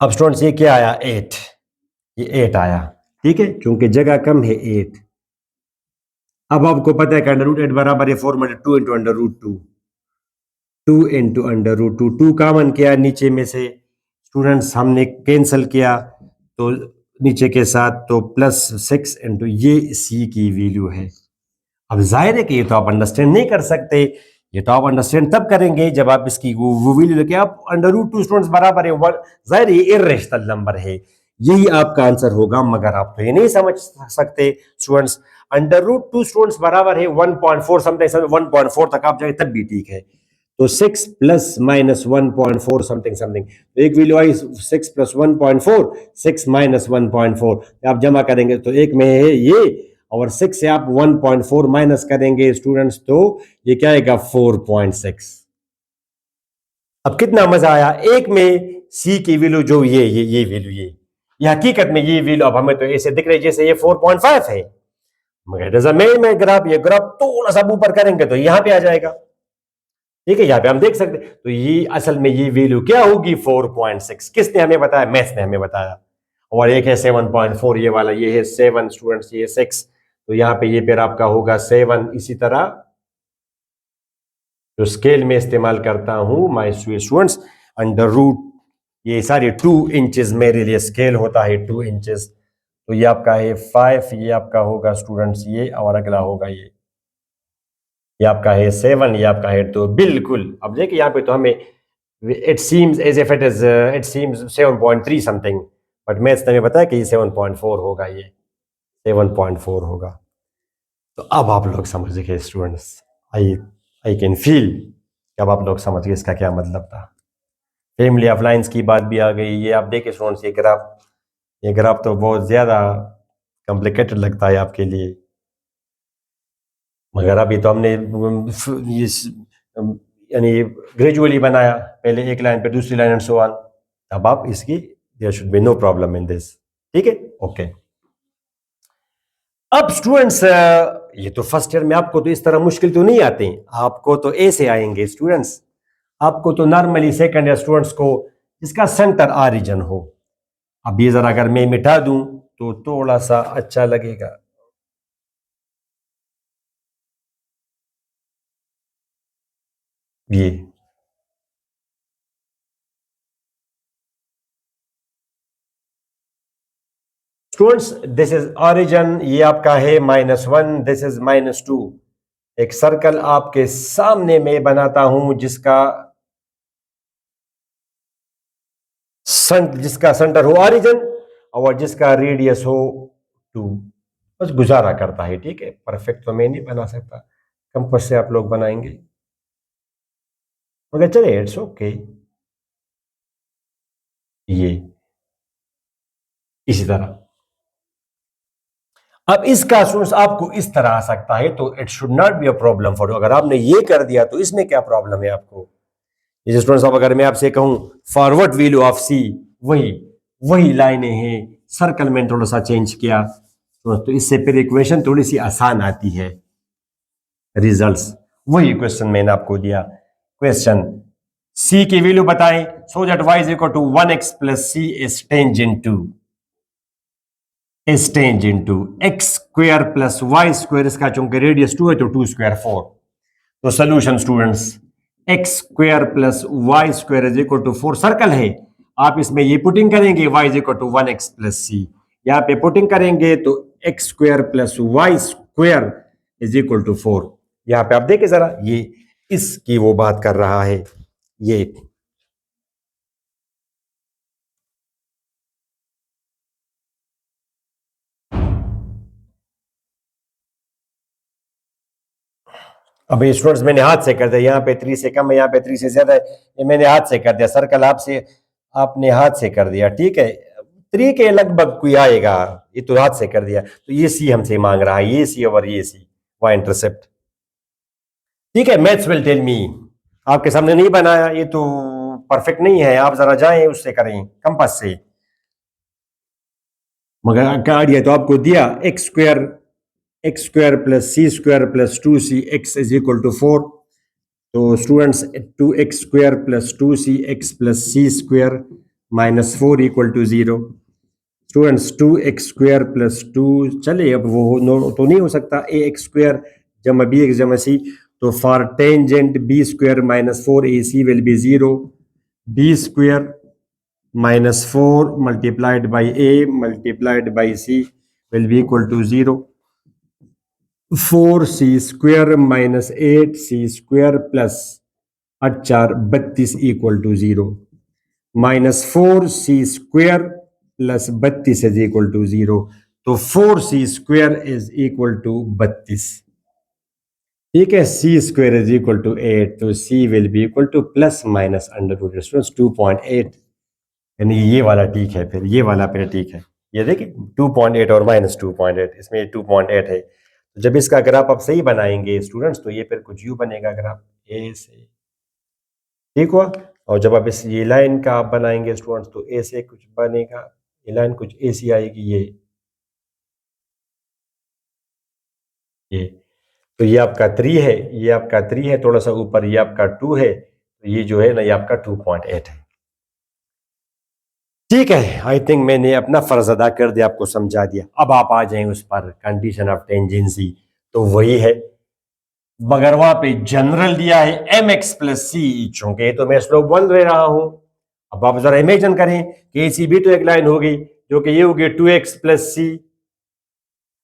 अब स्टूडेंट्स ये क्या आया 8, ये 8 आया, ठीक है, क्योंकि जगह कम है 8। अब आपको पता है कि अंडर रूट 8 बराबर है 4 multi 2 into under root 2, 2 into under root 2, 2 common किया नीचे में से स्टूडेंट्स हमने कैंसिल किया तो नीचे के साथ, तो प्लस 6 इंटू ये सी की वैल्यू है। अब जाहिर है कि ये तो आप अंडरस्टैंड नहीं कर सकते, ये तो आप अंडरस्टैंड तब करेंगे जब आप इसकी वो वैल्यू लेके आप अंडर रूट 2 स्टूडेंट्स बराबर है 1, जाहिर है ये इर्रेशनल नंबर है, यही आपका आंसर होगा। मगर आप तो ये नहीं समझ सकते स्टूडेंट्स, अंडर रूट 2 स्टूडेंट्स बराबर है 1.4 समथिंग 1.4 तक आप जाए तब भी ठीक है। तो 6 प्लस माइनस 1.4 समथिंग समथिंग, तो एक वैल्यू आई 6 प्लस 1.4, 6 माइनस 1.4 आप जमा करेंगे तो एक में है ये, और 6 से आप 1.4 माइनस करेंगे स्टूडेंट्स तो ये क्या आएगा 4.6। अब कितना मजा आया, एक में सी की वैल्यू जो ये वैल्यू ये हकीकत में ये वैल्यू अब हमें तो ऐसे दिख रही जैसे ये 4.5 है, मगर में ग्राफ ये ग्राफ थोड़ा सा ऊपर करेंगे तो यहां पे आ जाएगा, ठीक है, यहां पे हम देख सकते हैं। तो ये असल में ये वैल्यू क्या होगी 4.6, किसने हमें बताया, मैथ्स ने हमें बताया। और एक है 7.4 ये वाला, ये है 7 स्टूडेंट्स, ये 6, तो यहां पे ये फिर आपका होगा 7। इसी तरह जो स्केल में इस्तेमाल करता हूं माय स्टूडेंट्स, अंडर रूट ये सारे 2 इंचेस मेरे लिए स्केल होता है 2 इंचेस, तो ये आपका है 5, ये आपका होगा स्टूडेंट्स ये, और अगला होगा ये आपका है 7, ये आपका है 2 बिल्कुल। अब देखिए यहाँ पे तो हमें it seems as if it seems 7.3 something, but maths ने हमें बताया कि ये 7.4 होगा, ये 7.4 होगा। तो अब आप लोग समझ गए students, I I can feel कि अब आप लोग समझ गए इसका क्या मतलब था। फैमिली ऑफ लाइंस की बात भी आ गई। ये आप देखिए स्टूडेंट्स, ये ग्राफ तो बहुत ज्यादा कॉम्प्लिकेटेड लगता है आपके लिए, मगर अभी तो हमने यानी ग्रेजुअली बनाया, पहले एक लाइन पे दूसरी लाइन एंड सो ऑन। अब आप इसकी there should be no problem in this, ठीक है, ओके। अब स्टूडेंट्स ये तो फर्स्ट ईयर में आपको तो इस तरह मुश्किल तो नहीं आते, आपको तो ऐसे आएंगे स्टूडेंट्स, आपको तो नॉर्मली सेकंड ईयर स्टूडेंट्स को जिसका सेंटर ऑरिजिन हो। अब ये जरा अगर मैं मिटा दूं तो थोड़ा सा अच्छा लगेगा। ये स्टूडेंट्स दिस इज ऑरिजिन, ये आपका है -1, दिस इज -2। एक सर्कल आपके सामने में बनाता हूं जिसका सेंटर हो ऑरिजिन और जिसका रेडियस हो 2, बस गुजारा करता है, ठीक है, परफेक्ट तो मैं नहीं बना सकता, कंपास से आप लोग बनाएंगे, मगर चलिए इट्स ओके। ये इसी तरह अब इसका सोर्स आपको इस तरह आ सकता है, तो it should not be a problem for you. अगर आपने ये कर दिया तो इसमें क्या प्रॉब्लम है आपको। जैसे स्टूडेंट्स, अब अगर मैं आपसे कहूं फॉरवर्ड वैल्यू ऑफ सी, वही वही लाइनें हैं, सर्कल में थोड़ा सा चेंज किया तो इससे फिर इक्वेशन थोड़ी सी आसान आती है। रिजल्ट्स वही क्वेश्चन मैंने आपको दिया, क्वेश्चन सी की वैल्यू बताएं so that y is equal to 1x plus c is tangent to x square plus Y square, इसका चूंकि रेडियस 2 है तो 2 स्क्वायर 4। तो solution students, x square plus Y square is equal to 4, circle है, आप इसमें ये पुटिंग करेंगे y is equal to 1x plus c, यहाँ पे पुटिंग करेंगे तो x square plus Y square is equal to 4। यहाँ पे आप देखिए जरा, ये इसकी वो बात कर रहा है, ये अब ये स्टूडेंट्स मैंने हाथ से कर दिया, यहाँ पे 3 से कम है, यहाँ पे 3 से ज्यादा है, ये मैंने हाथ से कर दिया। सर्कल आपसे आपने हाथ से कर दिया, ठीक है, 3 के लगभग कोई आएगा, ये तो हाथ से कर दिया। तो ये सी हमसे मांग रहा है, ये सी और ये सी, वाई इंटरसेप्ट। ठीक है, मैथ्स विल टेल मी। आपके सामने नहीं बनाया, ये तो परफेक्ट नहीं है, आप जरा जाएं उससे करें, कंपास से। मगर क्या आइडिया तो आपको दिया, x square plus c square plus 2c x is equal to 4। तो students 2x square plus 2c x plus c square minus 4 equal to 0। Students 2x square plus 2, चले अब वो तो नहीं हो सकता, ax स्क्वायर जमा bx जमा c, तो for tangent b square minus 4ac will be 0, b square minus 4 multiplied by a multiplied by c will be equal to 0. 4c square minus 8c square plus 32 equal to 0. Minus 4c square plus 32 is equal to 0. तो 4c square is equal to 32. ठीक है, c square is equal to 8, तो c will be equal to plus minus under root response 2.8, यानी ये वाला ठीक है, फिर ये वाला फिर ठीक है। ये देखिए 2.8 और माइनस 2.8, इसमें 2.8 है। तो जब इसका ग्राफ आप सही बनाएंगे स्टूडेंट्स, तो ये फिर कुछ यूं बनेगा ग्राफ, ए से, ठीक हुआ। और जब आप इस ये लाइन का आप बनाएंगे स्टूडेंट्स, तो ए से कुछ बनेगा, ये लाइन कुछ ऐसी आएगी, ये तो ये आपका 3 है, ये आपका 3 है, थोड़ा सा ऊपर ये आपका 2 है, तो ये जो है ना, ये आपका 2.8 है। ठीक है, आई थिंक मैंने अपना फर्ज अदा कर दिया, आपको समझा दिया। अब आप आ जाएं उस पर, कंडीशन ऑफ टेंजेंसी, तो वही है, मगर वहां पे जनरल दिया है एम एक्स प्लस सी, चूंकि तो मैं स्लोप 1 ले रहा हूं। अब आप जरा इमेजिन करें कि सी भी तो एक लाइन होगी, जो कि ये होगी 2x प्लस सी।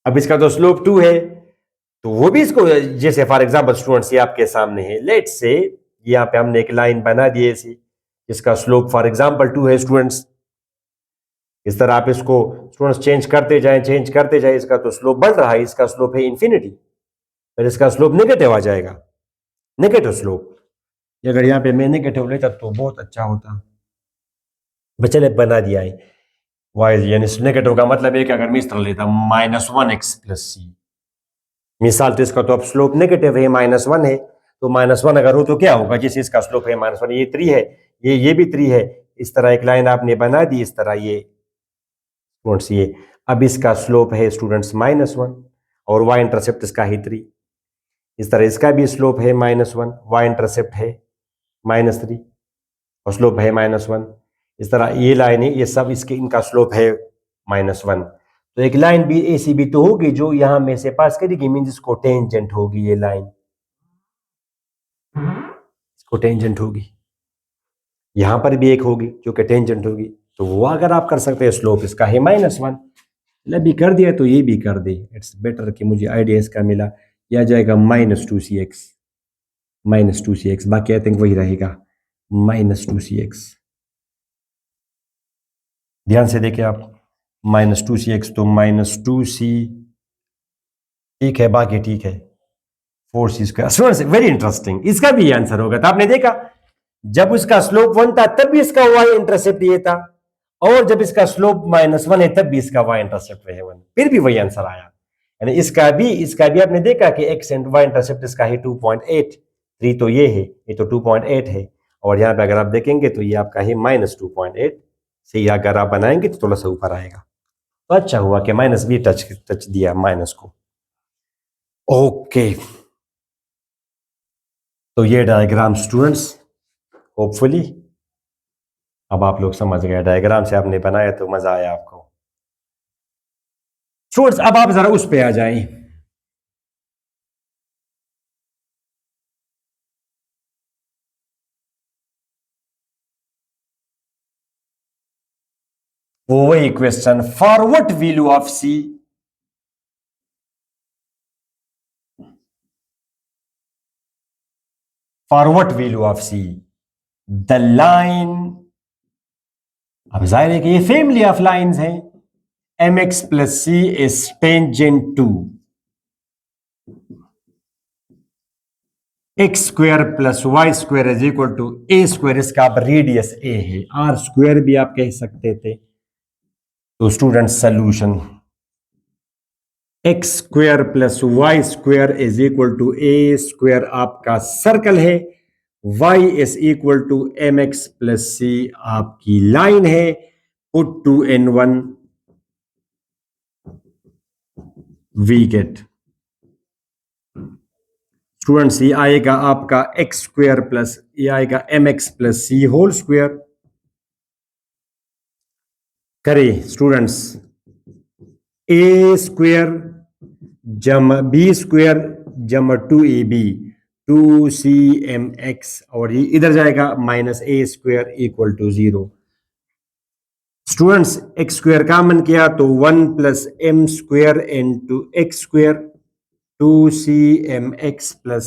अब इसका तो स्लोप 2 है, तो वो भी इसको, जैसे फॉर एग्जाम्पल स्टूडेंट्स ये आपके सामने है, लेट्स से यहाँ पे हमने एक लाइन बना दी है सी, जिसका स्लोप फॉर एग्जाम्पल 2 है स्टूडेंट्स। इस तरह आप इसको स्टूडेंट्स चेंज करते जाएं, इसका तो स्लोप बढ़ रहा है, इसका स्लोप है इंफिनिटी, फिर इसका स्लोप नेगेटिव आ जाएगा, नेगेटिव स्लोप। अगर यहाँ पे मैं नेगेटिव लेता तो बहुत अच्छा होता, चले बना दिया है वाई, यानी नेगेटिव का मतलब है कि अगर मैं इस तरह लेता -1x प्लस सी, मिसाल तो इसका तो अब स्लोप नेगेटिव है, -1 है, तो -1 अगर हो तो क्या होगा, जैसे इसका स्लोप है -1, ये 3 है, ये भी 3 है, इस तरह एक लाइन आपने बना दी, इस तरह ये स्टूडेंट्स, ये अब इसका स्लोप है स्टूडेंट्स -1 और वाई इंटरसेप्ट इसका ही 3, इस तरह इसका भी स्लोप है -1, वाई इंटरसेप्ट है -3 और स्लोप है -1, इस तरह ये लाइन है, ये सब इसके इनका स्लोप है -1। तो एक लाइन भी ऐसी भी तो होगी जो यहां में से पास करेगी, मीन इसको टेंजेंट होगी, ये लाइन इसको टेंजेंट होगी, यहां पर भी एक होगी जो कि टेंजेंट होगी, तो वो अगर आप कर सकते हैं, स्लोप इसका है -1, भी कर दिया तो ये भी कर दे, इट्स बेटर कि मुझे आइडिया इसका मिला, यह जाएगा -2cx, बाकी आई थिंक वही रहेगा -2cx। ध्यान से देखिए आप, -2cx तो -2c, ठीक है, बाकी ठीक है, 4c स्क्वायर। वेरी इंटरेस्टिंग, इसका भी आंसर होगा। तो आपने देखा, जब उसका स्लोप 1 था तब भी इसका वाई इंटरसेप्ट ये था, और जब इसका स्लोप -1 है तब भी इसका वाई इंटरसेप्ट है 1, फिर भी वही आंसर आया। यानी इसका भी आपने देखा कि एक्स एंड वाई इंटरसेप्ट इसका है 2.8, 3 तो ये तो 2.8 है, और यहाँ पे अगर आप देखेंगे तो ये आपका है -2.8 से, अगर आप बनाएंगे तो थोड़ा सा ऊपर आएगा। तो अच्छा हुआ कि माइनस भी टच दिया माइनस को। ओके, तो ये डायग्राम स्टूडेंट्स, होपफुली अब आप लोग समझ गए, डायग्राम से आपने बनाया तो मजा आया आपको। स्टूडेंट्स अब आप जरा उस पे आ जाएं, वो वही question, for what value of c, for what value of c the line, अब जाहिर है कि ये फैमिली ऑफ लाइंस हैं, mx plus c is tangent to, x square plus Y square is equal to A square, इसका अब radius ए है, are square भी आप कह सकते थे। तो student solution x square plus Y square is equal to A square आपका सर्कल है, y is equal to M x plus c आपकी लाइन है। Put 2 and 1 we get students ये आएगा आपका एक्स स्क्वायर प्लस ये आएगा m x plus c whole square. करें स्टूडेंट्स ए स्क्वायर जमा बी स्क्वायर जमा 2ab 2cmx और ये इधर जाएगा minus a square equal to 0। Students x square common किया तो 1 plus m square into x square 2cmx plus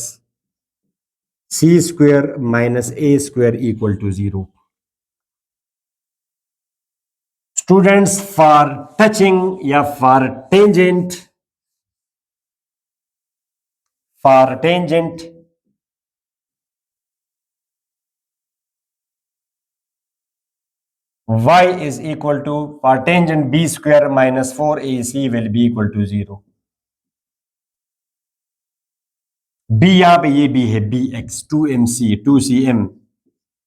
c square minus a square equal to 0। Students for touching या for tangent y is equal to for tangent b square minus 4ac will be equal to 0। b यहां पे ये b है bx 2mc 2cm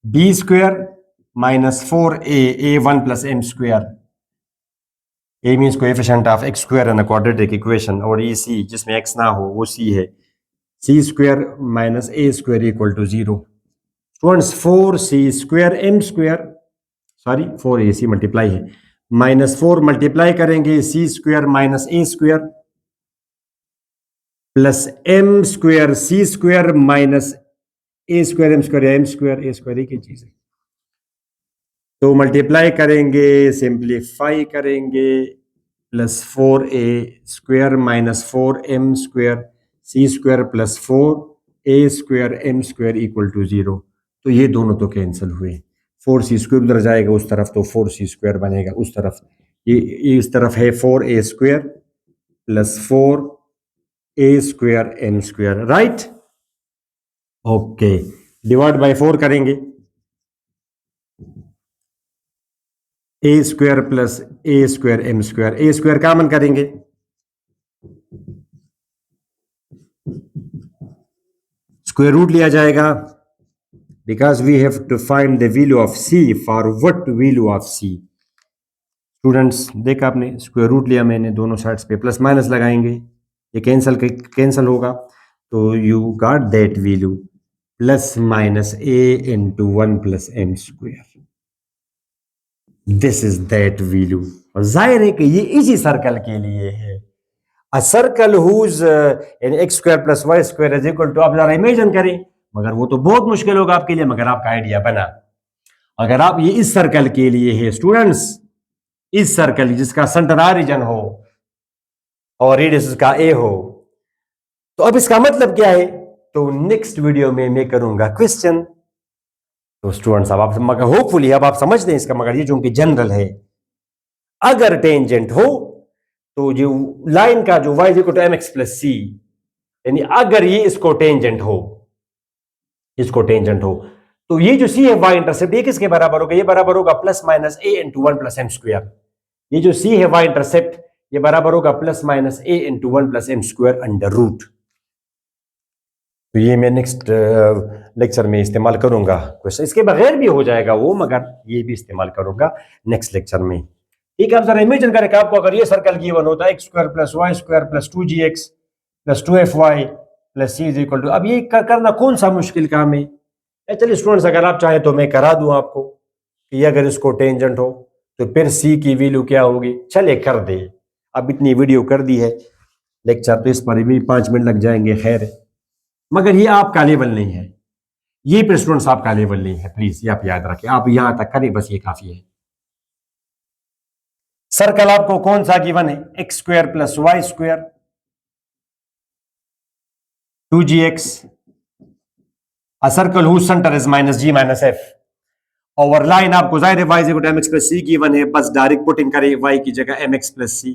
b square minus 4a 1 plus m square। a means coefficient of x square in a quadratic equation और ये c जिसमें x ना हो वो c है, c square minus a square equal to 0। Students 4c square m square sorry 4ac multiply है minus 4 multiply करेंगे c square minus a square plus m square c square minus a square m square m square a square एक ही चीज है। तो multiply करेंगे simplify करेंगे plus 4a square minus 4m square c square plus 4a square m square equal to 0। तो ये दोनों तो कैंसिल हुए, 4c स्क्वायर उधर जाएगा उस तरफ तो 4c स्क्वायर बनेगा उस तरफ, ये इस तरफ है 4a square plus 4a square m square right. Okay divide by 4 करेंगे a square plus a square m square, a square common करेंगे स्क्वायर रूट लिया जाएगा because we have to find the value of c for what value of c। Students देखा आपने square root लिया मैंने, दोनों sides पे प्लस माइनस लगाएंगे, ये कैंसिल होगा तो you got that value plus minus a into 1 plus m square, this is that value. और जाहिर है कि ये इसी सर्कल के लिए है, a circle whose x square plus Y square is equal to, आप जरा इमेजिन करें, मगर वो तो बहुत मुश्किल होगा आपके लिए, मगर आपका आइडिया बना। अगर आप ये इस सर्कल के लिए है स्टूडेंट्स, इस सर्कल जिसका सेंटर ऑरिजिन हो और रेडियस का ए हो, तो अब इसका मतलब क्या है, तो नेक्स्ट वीडियो में मैं करूंगा क्वेश्चन। तो स्टूडेंट्स अब आप मगर होपफुली अब आप समझ दें इसका, मगर ये जो कि जनरल है, अगर टेंजेंट हो तो जो लाइन का जो y equal to mx plus c, यानी अगर ये इसको टेंजेंट हो तो ये जो c है y इंटरसेप्ट ये किसके बराबर होगा, ये बराबर होगा plus minus a into 1 plus m square. ये जो c है y इंटरसेप्ट ये बराबर होगा plus minus a into 1 plus m square under root. तो ये मैं नेक्स्ट लेक्चर में इस्तेमाल करूंगा क्वेश्चन, इसके बगैर भी हो जाएगा वो, मगर ये भी इस्तेमाल करूंगा नेक्स्ट लेक्चर में। ठीक है, आप जरा इमेजिन करें कि आपको अगर ये सर्कल गिवन होता है x square plus Y square plus 2gx plus 2fy plus c is equal to, अब ये करना कौन सा मुश्किल काम है। चलिए स्टूडेंट्स अगर आप चाहें तो मैं करा दूं आपको कि अगर इसको टेंजेंट हो तो फिर c की वैल्यू क्या होगी, चले कर दे। अब इतनी वीडियो कर दी है लेक्चर तो इस पर भी 5 मिनट लग जाएंगे, खैर, मगर ये आपका लेवल नहीं है, ये फिर स्टूडेंट्स आपका लेवल नहीं है, प्लीज ये आप याद रखें, आप यहां तक करें बस ये काफी है। सर्कल आपको कौन सा गिवन है, x square plus Y square 2gx, a circle whose center is minus g minus f। और लाइन आपको जाहिर है y equal to mx plus c given है, बस डायरेक्ट पुटिंग करें y की जगह mx प्लस c,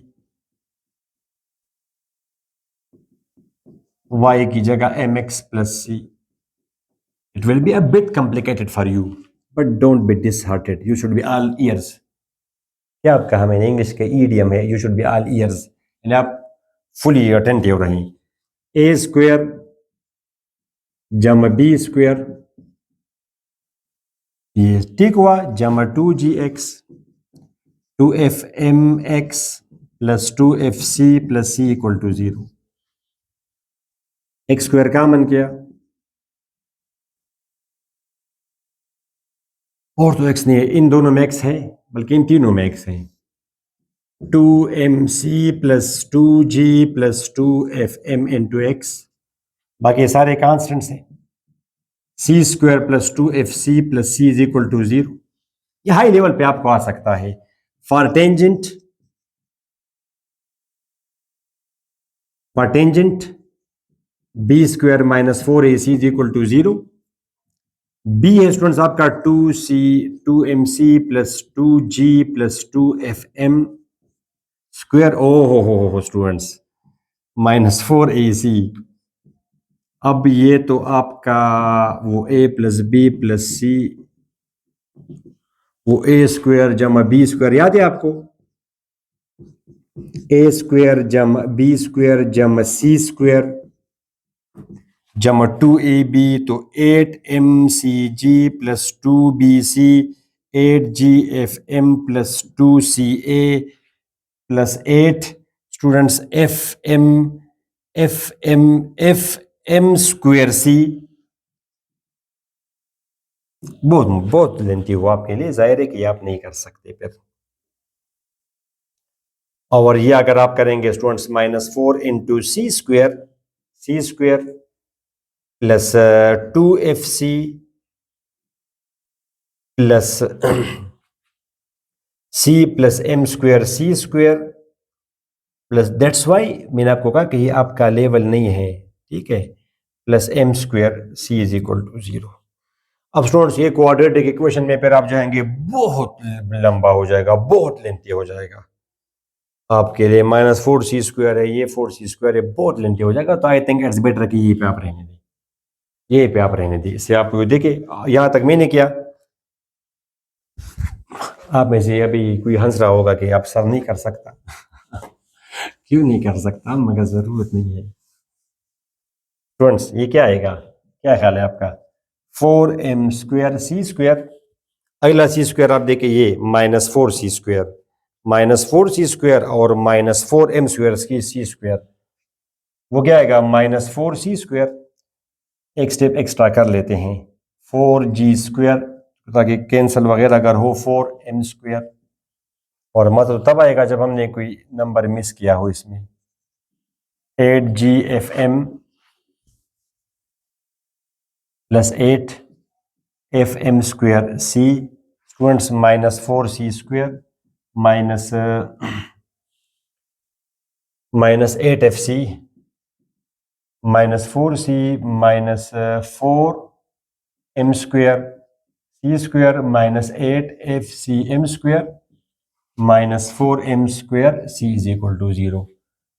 y की जगह mx plus c It will be a bit complicated for you, but don't be disheartened. You should be all ears. क्या आपका हमें इंग्लिश के ईडियम है, you should be all ears, यानी आप fully attentive रहें. ए स्क्वायर जमा b square, ये ठीक हुआ, जमा 2gx 2fmx plus 2fc plus c equal to 0. X square common किया और तो एक्स नहीं है, इन दोनों में एक्स है, बल्कि इन तीनों में एक्स है. 2mc plus 2g plus 2fm into x, बाकी सारे कॉन्स्टेंट्स हैं. C square plus 2fc plus c is equal to 0. ये हाई लेवल पे आपको आ सकता है. For tangent b square minus 4ac is equal to 0. B है स्टूडेंट्स आपका 2mc plus 2g plus 2fm square. ओ हो स्टूडेंट्स, -4ac. अब ये तो आपका वो a plus b plus c, वो a स्क्वायर जमा बी स्क्वायर याद है आपको, a स्क्वायर जमा बी स्क्वायर जमा सी स्क्वायर जमा 2ab, तो 8mcg plus 2bc 8gfm plus 2ca plus 8 students fm square c. बहुत लेंथी हुआ आपके लिए, जाहिर है कि आप नहीं कर सकते फिर. और ये अगर आप करेंगे students -4 into c square plus 2fc plus c plus m square c square plus, that's why मैंने आपको कहा कि ये आपका लेवल नहीं है, ठीक है, plus m square c is equal to 0. अब स्टूडेंट्स ये क्वाड्रेटिक इक्वेशन में फिर आप जाएंगे बहुत लंबा हो जाएगा, बहुत लेंथी हो जाएगा आपके लिए. -4c स्क्वायर है, ये 4c स्क्वायर है, बहुत लेंथी हो जाएगा. तो आई थिंक इट्स बेटर कि ये पे आप रहने दें, ये पे आप रहने दें. इससे आप देखिए यहां तक मैंने किया. आप में से अभी कोई हंस रहा होगा कि आप सर नहीं कर सकता. क्यों नहीं कर सकता, मगर जरूरत नहीं है. स्टूडेंट्स ये क्या आएगा, क्या ख्याल है आपका, 4m स्क्वायर सी स्क्वायर, अगला सी स्क्वायर आप देखिए ये -4c स्क्वायर और -4m स्क्वायर की सी स्क्वायर, वो क्या आएगा -4c स्क्वायर. एक स्टेप एक्स्ट्रा कर लेते हैं, 4g स्क्वायर, ताकि कैंसिल वगैरह अगर हो 4m स्क्वायर, और मतलब तब आएगा जब हमने कोई नंबर मिस किया हो इसमें. 8gfm plus 8fm square c students -4c square minus 8fc -4c -4m square c square -8fcm square -4m square c is equal to 0.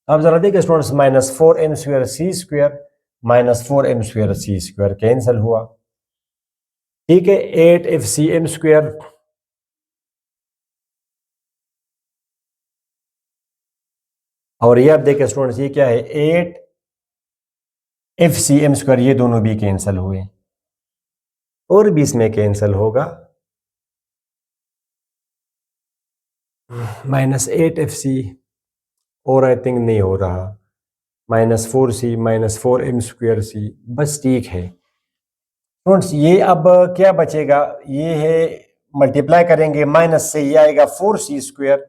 अब जरा देखिए students, -4m square c square -4m square c square cancel हुआ, ठीक है. 8fcm square और ये आप देखिए स्टूडेंट्स, ये क्या है 8fcm स्क्वायर, ये दोनों भी कैंसिल हुए, और भी इसमें कैंसिल होगा. -8fc और आई थिंक नहीं हो रहा, -4c -4m स्क्वायर सी, बस ठीक है. स्टूडेंट्स ये अब क्या बचेगा, ये है मल्टीप्लाई करेंगे माइनस से, ये आएगा 4c square,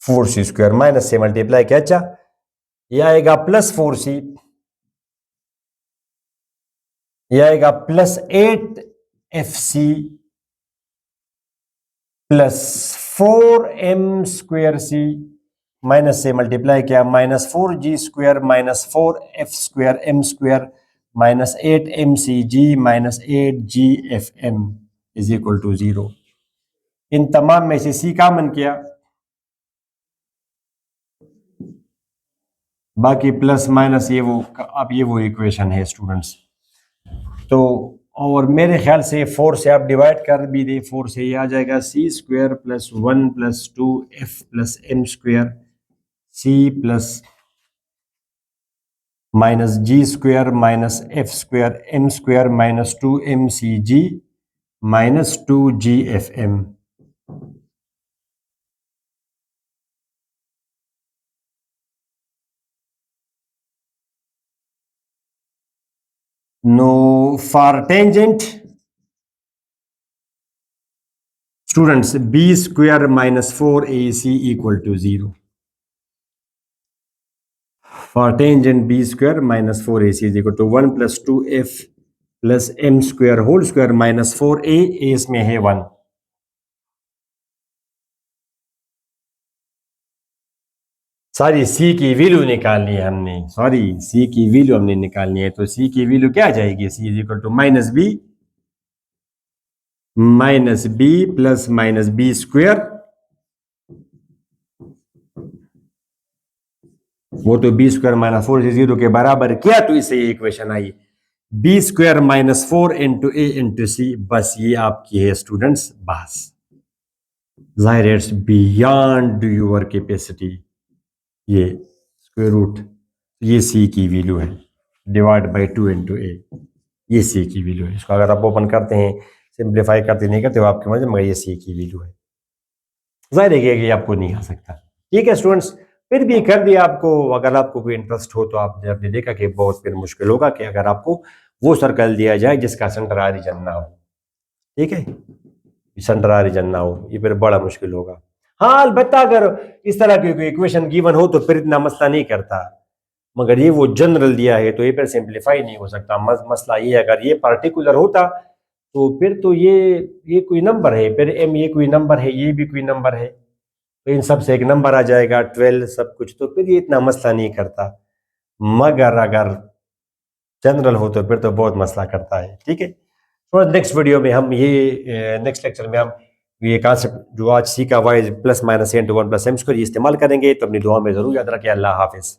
4c square minus से मल्टीप्लाई किया, अच्छा ये आएगा प्लस 4c, ये आएगा plus 8fc plus 4m square c, minus से मल्टीप्लाई किया -4g square -4f square m square -8mcg -8gfm is equal to 0. इन तमाम में से सी कॉमन किया, बाकी प्लस माइनस ये वो, अब ये वो इक्वेशन है स्टूडेंट्स. और मेरे ख्याल से 4 से आप डिवाइड कर भी दे, 4 से ये आ जाएगा c square plus 1 plus 2 f plus m square c plus minus g square minus f square m square minus 2 m c g minus 2 g f m. No, for tangent, students, b square minus 4ac equal to 0. For tangent b square minus 4ac is equal to 1 plus 2f plus m square whole square minus 4a, a इसमें है 1. Sorry C की value निकालनी है हमने, sorry C की value हमने निकालनी है, तो सी की वैल्यू क्या आ जाएगी, c is equal to minus b plus minus b square, वो तो बी स्क्वायर माइनस 4 से 0 के बराबर किया तो इससे ये इक्वेशन आई बी स्क्वायर माइनस 4 इंटू ए इंटू सी. बस ये आपकी है स्टूडेंट्स बस, जाहिर इट्स बियॉन्ड योर कैपेसिटी. ये स्क्वायर रूट, ये सी की वैल्यू है डिवाइड बाई 2 इंटू ए, ये सी की वैल्यू है. इसको अगर आप ओपन करते हैं, सिंप्लीफाई करते नहीं करते हो आपके मर्जी, मगर ये सी की वैल्यू है. जाहिर है कि आपको नहीं आ सकता. ठीक है स्टूडेंट्स, फिर भी कर दिया आपको. अगर आपको कोई इंटरेस्ट हो तो आपने देखा कि बहुत फिर मुश्किल होगा कि अगर आपको वो सर्कल दिया जाए जिसका सेंटर ऑरिजिन ना हो. ठीक है, सेंटर ऑरिजिन ना हो, ये फिर बड़ा मुश्किल होगा. हाँ अलबत्ता अगर इस तरह की कोई इक्वेशन गिवन हो तो फिर इतना मसला नहीं करता, मगर ये वो जनरल दिया है तो ये फिर सिंप्लीफाई नहीं हो सकता. मसला ये अगर ये पार्टिकुलर होता तो फिर तो ये कोई नंबर है, फिर एम ये कोई नंबर है, ये भी कोई नंबर है, तो इन सब से एक नंबर आ जाएगा 12 सब कुछ, तो फिर ये इतना मसला नहीं करता. मगर अगर जनरल हो तो फिर तो बहुत मसला करता है. ठीक है, तो नेक्स्ट वीडियो में हम ये नेक्स्ट लेक्चर में हम ये कॉन्सेप्ट जो आज सी का Y plus minus n to 1 plus m square इस्तेमाल करेंगे. तो अपनी दुआ में जरूर याद रखें. अल्लाह हाफिज.